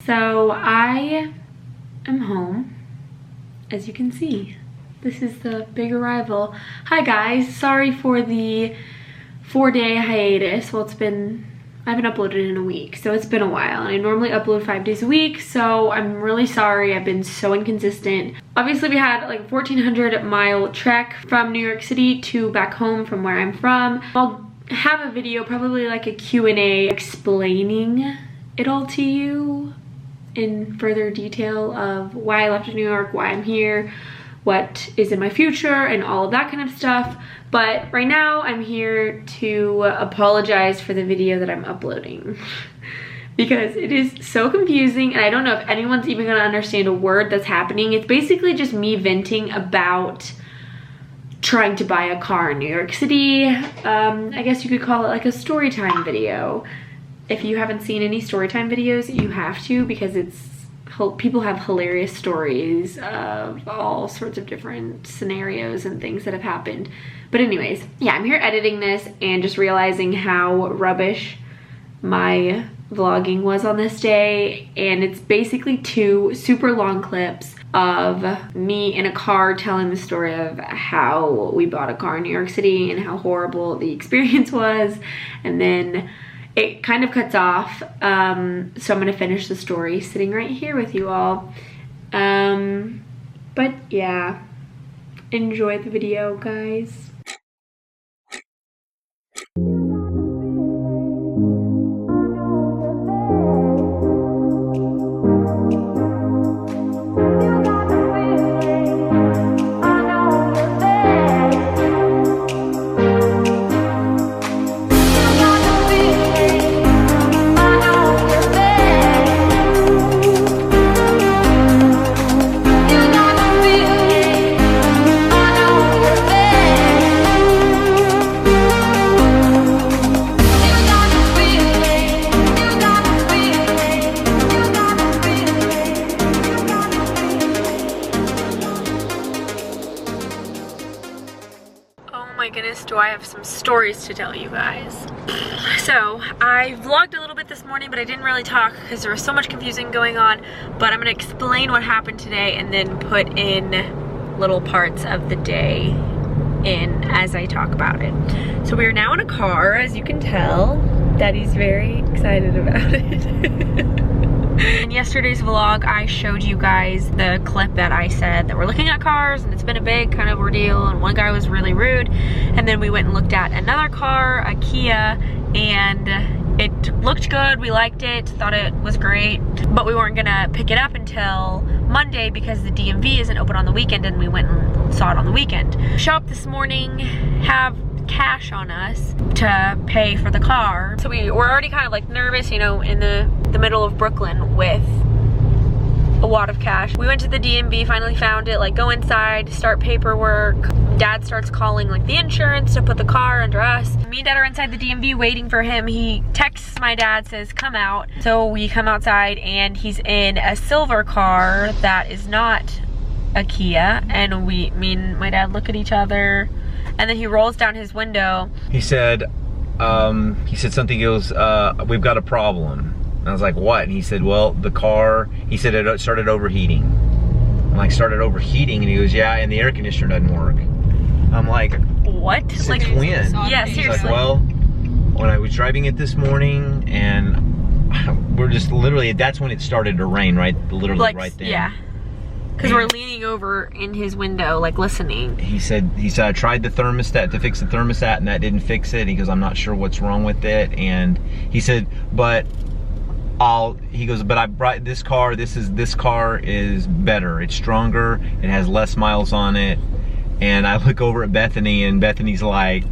So I am home, as you can see. This is the big arrival. Hi guys, sorry for the 4-day hiatus. Well, I haven't uploaded in a week, so it's been a while. And I normally upload 5 days a week, so I'm really sorry. I've been so inconsistent. Obviously, we had like a 1,400-mile trek from New York City to back home from where I'm from. I'll have a video, probably like a Q&A, explaining it all to you in further detail of why I left New York, why I'm here, what is in my future, and all of that kind of stuff. But right now I'm here to apologize for the video that I'm uploading because it is so confusing and I don't know if anyone's even gonna understand a word that's happening. It's basically just me venting about trying to buy a car in New York City. I guess you could call it like a story time video. If you haven't seen any story time videos, you have to, because people have hilarious stories of all sorts of different scenarios and things that have happened. But anyways, yeah, I'm here editing this and just realizing how rubbish my vlogging was on this day. And it's basically 2 super long clips of me in a car telling the story of how we bought a car in New York City and how horrible the experience was. And then it kind of cuts off, so I'm gonna finish the story sitting right here with you all. But yeah, enjoy the video, guys. Do I have some stories to tell you guys. So I vlogged a little bit this morning, but I didn't really talk because there was so much confusing going on. But I'm gonna explain what happened today and then put in little parts of the day in as I talk about it. So we are now in a car, as you can tell. Daddy's very excited about it. In yesterday's vlog, I showed you guys the clip that I said that we're looking at cars and it's been a big kind of ordeal and one guy was really rude. And then we went and looked at another car, a Kia, and it looked good, we liked it, thought it was great, but we weren't gonna pick it up until Monday because the DMV isn't open on the weekend and we went and saw it on the weekend. Show up this morning, have cash on us to pay for the car. So we were already kind of like nervous, you know, in the middle of Brooklyn with a lot of cash. We went to the DMV, finally found it, like go inside, start paperwork. Dad starts calling like the insurance to put the car under us. Me and Dad are inside the DMV waiting for him. He texts my dad, says come out. So we come outside and he's in a silver car that is not a Kia. And me and my dad look at each other and then he rolls down his window. He said something, goes, we've got a problem. And I was like, what? And he said, well, the car, he said it started overheating. I'm like, started overheating? And he goes, yeah, and the air conditioner doesn't work. I'm like, what? Since like when? Yeah, seriously. He's like, well, when I was driving it this morning and we're just literally, that's when it started to rain, right? Literally like, right there. Yeah. Because we're leaning over in his window, like listening. He said I tried the thermostat to fix the thermostat and that didn't fix it. He goes, I'm not sure what's wrong with it. And he said, but I brought this car, this car is better. It's stronger, it has less miles on it. And I look over at Bethany and Bethany's like,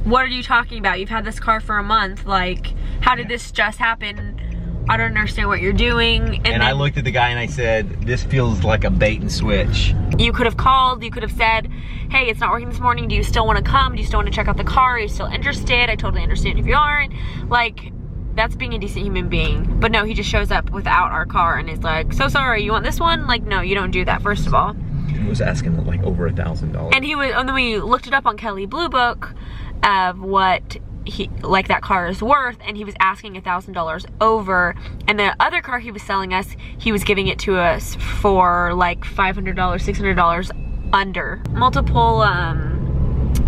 what are you talking about? You've had this car for a month. Like, how did this just happen? I don't understand what you're doing. And then I looked at the guy and I said, this feels like a bait and switch. You could have called, you could have said, hey, it's not working this morning. Do you still want to come? Do you still want to check out the car? Are you still interested? I totally understand if you aren't. Like, that's being a decent human being. But no, he just shows up without our car and is like, so sorry, you want this one? Like, no, you don't do that, first of all. He was asking like over $1,000. And then we looked it up on Kelley Blue Book of what that car is worth, and he was asking $1,000 over. And the other car he was selling us, he was giving it to us for like $500, $600 under. Multiple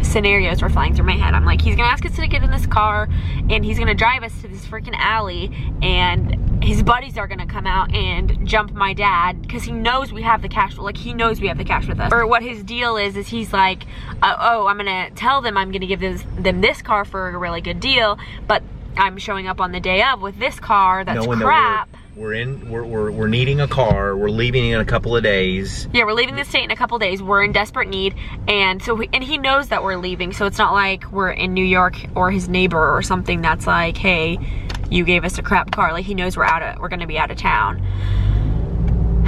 scenarios were flying through my head. I'm like, he's gonna ask us to get in this car and he's gonna drive us to this freaking alley, and his buddies are gonna come out and jump my dad because he knows we have the cash. Like, he knows we have the cash with us. Or what his deal is he's like, oh, I'm gonna tell them I'm gonna give them this car for a really good deal, but I'm showing up on the day of with this car that's crap. We're needing a car. We're leaving in a couple of days. Yeah, we're leaving the state in a couple of days. We're in desperate need, and so and he knows that we're leaving. So it's not like we're in New York or his neighbor or something that's like, hey, you gave us a crap car. Like, he knows we're gonna be out of town.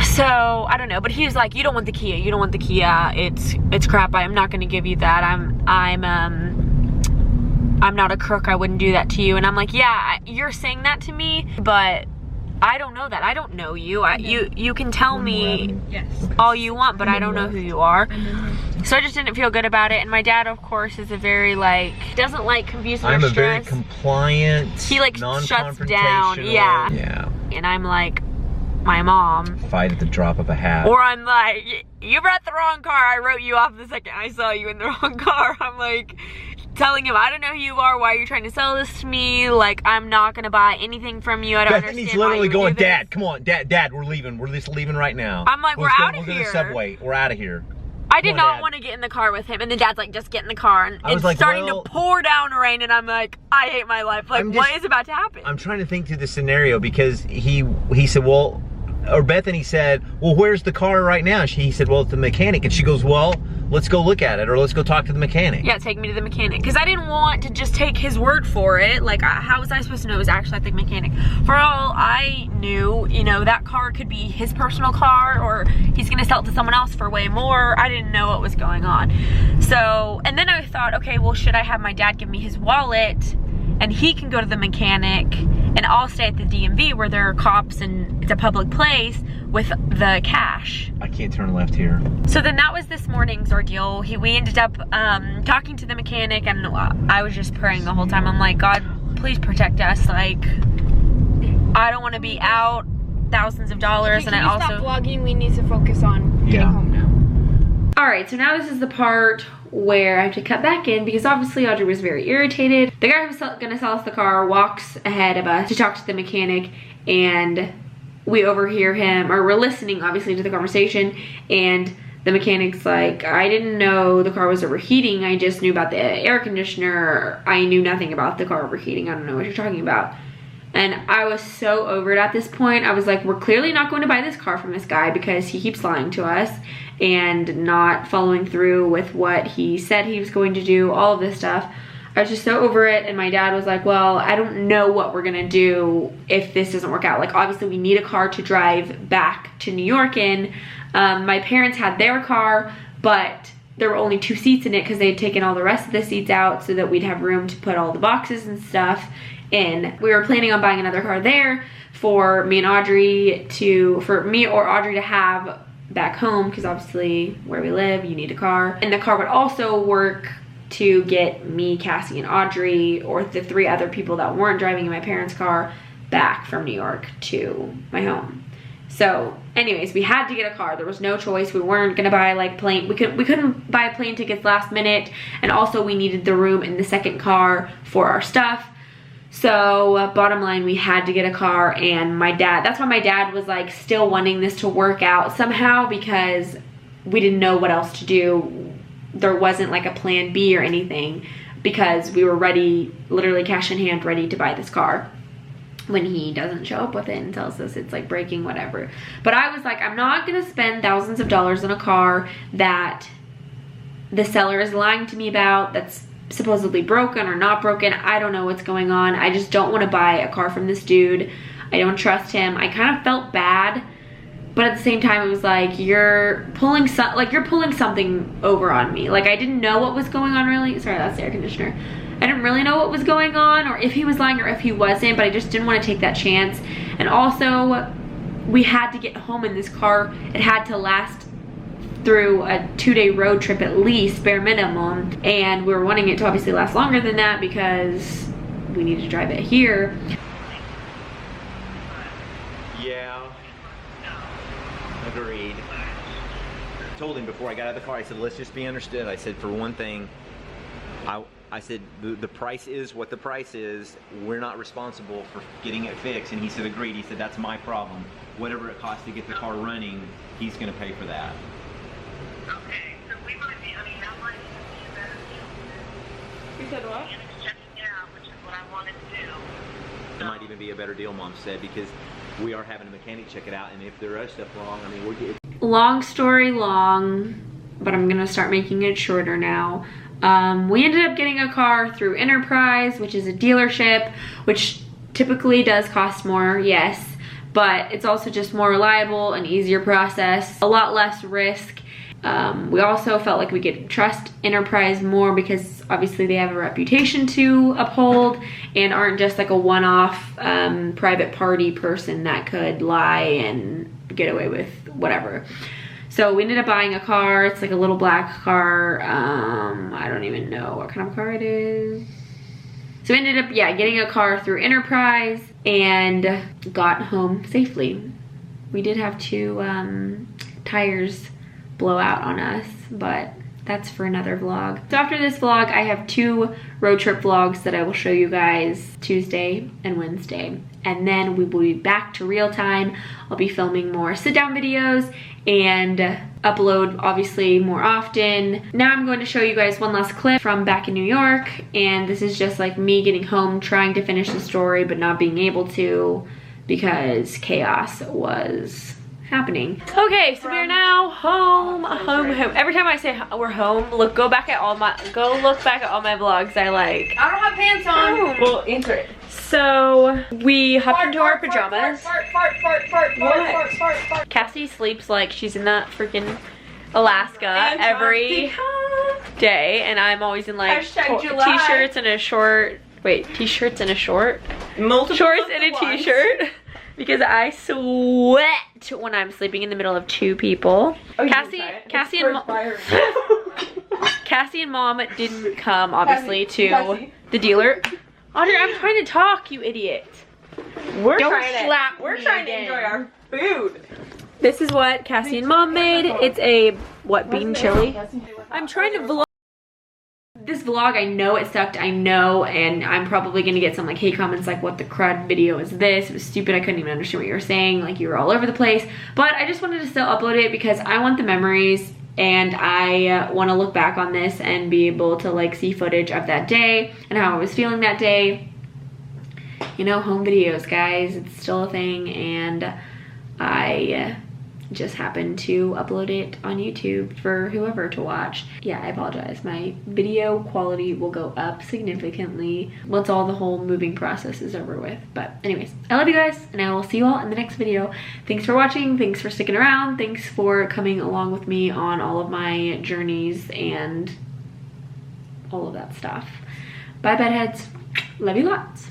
So I don't know, but he was like, you don't want the Kia. You don't want the Kia. It's crap. I'm not gonna give you that. I'm not a crook. I wouldn't do that to you. And I'm like, yeah, you're saying that to me, but I don't know that. I don't know you. You can tell me all you want, but I don't know who you are. So I just didn't feel good about it. And my dad, of course, is a very, like, doesn't like confusing or stress. I'm a very compliant, he, like, shuts down. Yeah. And I'm like, my mom. Fight at the drop of a hat. Or I'm like, you brought the wrong car. I wrote you off the second I saw you in the wrong car. I'm like, telling him, I don't know who you are, why are you trying to sell this to me, like, I'm not gonna buy anything from you, I don't understand. Bethany's literally going, Dad, come on, Dad, we're leaving, we're just leaving right now. I'm like, we're out of here. We're going to Subway, we're out of here. I did not want to get in the car with him, and then Dad's like, just get in the car, and it's like, starting to pour down rain, and I'm like, I hate my life, like, what is about to happen? I'm trying to think through the scenario, because he said, well, or Bethany said, well, where's the car right now? He said, well, it's the mechanic, and she goes, well, let's go look at it, or let's go talk to the mechanic. Yeah, take me to the mechanic. Because I didn't want to just take his word for it. Like, how was I supposed to know it was actually at the mechanic? For all I knew, you know, that car could be his personal car, or he's gonna sell it to someone else for way more. I didn't know what was going on. So, and then I thought, okay, well, should I have my dad give me his wallet, and he can go to the mechanic, and I'll stay at the DMV where there are cops and it's a public place with the cash. I can't turn left here. So then that was this morning's ordeal. We ended up talking to the mechanic, and I was just praying the whole time. I'm like, God, please protect us. Like, I don't want to be out thousands of dollars. Okay, and I also stop vlogging. We need to focus on getting home now. All right, so now this is the part where I have to cut back in because obviously Audrey was very irritated. The guy who's gonna sell us the car walks ahead of us to talk to the mechanic, and we overhear him, or we're listening obviously to the conversation, and the mechanic's like, I didn't know the car was overheating. I just knew about the air conditioner. I knew nothing about the car overheating. I don't know what you're talking about. And I was so over it at this point. I was like, we're clearly not going to buy this car from this guy because he keeps lying to us and not following through with what he said he was going to do, all of this stuff. I was just so over it, and my dad was like, well, I don't know what we're gonna do if this doesn't work out. Like, obviously we need a car to drive back to New York in. My parents had their car, but there were only 2 seats in it because they'd taken all the rest of the seats out so that we'd have room to put all the boxes and stuff in. We were planning on buying another car there for me and Audrey for me or Audrey to have back home, because obviously where we live, you need a car. And the car would also work to get me, Cassie, and Audrey, or the 3 other people that weren't driving in my parents' car, back from New York to my home. So anyways, we had to get a car. There was no choice. We weren't gonna buy like we couldn't buy plane tickets last minute, and also we needed the room in the second car for our stuff. So bottom line, we had to get a car, and my dad, that's why my dad was like still wanting this to work out somehow, because we didn't know what else to do. There wasn't like a plan B or anything, because we were ready, literally cash in hand, ready to buy this car when he doesn't show up with it and tells us it's like breaking, whatever. But I was like, I'm not gonna spend thousands of dollars on a car that the seller is lying to me about, that's supposedly broken or not broken. I don't know what's going on. I just don't want to buy a car from this dude. I don't trust him. I kind of felt bad, but at the same time it was like, you're pulling something over on me. Like, I didn't know what was going on really. Sorry, that's the air conditioner. I didn't really know what was going on, or if he was lying or if he wasn't, but I just didn't want to take that chance. And also, we had to get home in this car. It had to last through a 2-day road trip at least, bare minimum, and we were wanting it to obviously last longer than that because we need to drive it here. Yeah, agreed. I told him before I got out of the car, I said, let's just be understood. I said, for one thing, I said, the price is what the price is. We're not responsible for getting it fixed. And he said, agreed. He said, that's my problem. Whatever it costs to get the car running, he's going to pay for that. Okay, so we might be, I mean, that might even be a better deal. You said what? And it's checking it out, which is what I wanted to do. It might even be a better deal, Mom said, because we are having a mechanic check it out. And if there is stuff wrong, I mean, we're getting... Long story long, but I'm going to start making it shorter now. We ended up getting a car through Enterprise, which is a dealership, which typically does cost more, yes, but it's also just more reliable and easier process, a lot less risk. We also felt like we could trust Enterprise more because obviously they have a reputation to uphold and aren't just like a one-off private party person that could lie and get away with whatever. So we ended up buying a car. It's like a little black car. I don't even know what kind of car it is. So we ended up, yeah, getting a car through Enterprise and got home safely. We did have 2 tires blow out on us, but that's for another vlog. So after this vlog, I have 2 road trip vlogs that I will show you guys Tuesday and Wednesday. And then we will be back to real time. I'll be filming more sit down videos and upload obviously more often. Now I'm going to show you guys one last clip from back in New York. And this is just like me getting home, trying to finish the story, but not being able to because chaos was happening. Okay, so we are now home. Every time I say we're home, look back at all my vlogs I like. I don't have pants on. Well, enter it. So we hopped into our pajamas. Cassie sleeps like she's in that freaking Alaska every day, and I'm always in like t-shirts and a short. Wait, t-shirts and a short. Shorts and a t-shirt. Because I sweat when I'm sleeping in the middle of 2 people. Oh, Cassie and Mom didn't come, obviously, to the dealer. Audrey, I'm trying to talk, you idiot. We're trying to enjoy our food. This is what Cassie and Mom made. It's a, what, bean chili? I'm trying to vlog. This vlog, I know it sucked, I know, and I'm probably gonna get some like hate comments like, what the crud video is this? It was stupid, I couldn't even understand what you were saying, like you were all over the place. But I just wanted to still upload it because I want the memories and I want to look back on this and be able to like see footage of that day and how I was feeling that day. You know, home videos, guys, it's still a thing, and I just happened to upload it on YouTube for whoever to watch. Yeah, I apologize. My video quality will go up significantly once all the whole moving process is over with. But anyways, I love you guys, and I will see you all in the next video. Thanks for watching. Thanks for sticking around. Thanks for coming along with me on all of my journeys and all of that stuff. Bye, bedheads. Love you lots.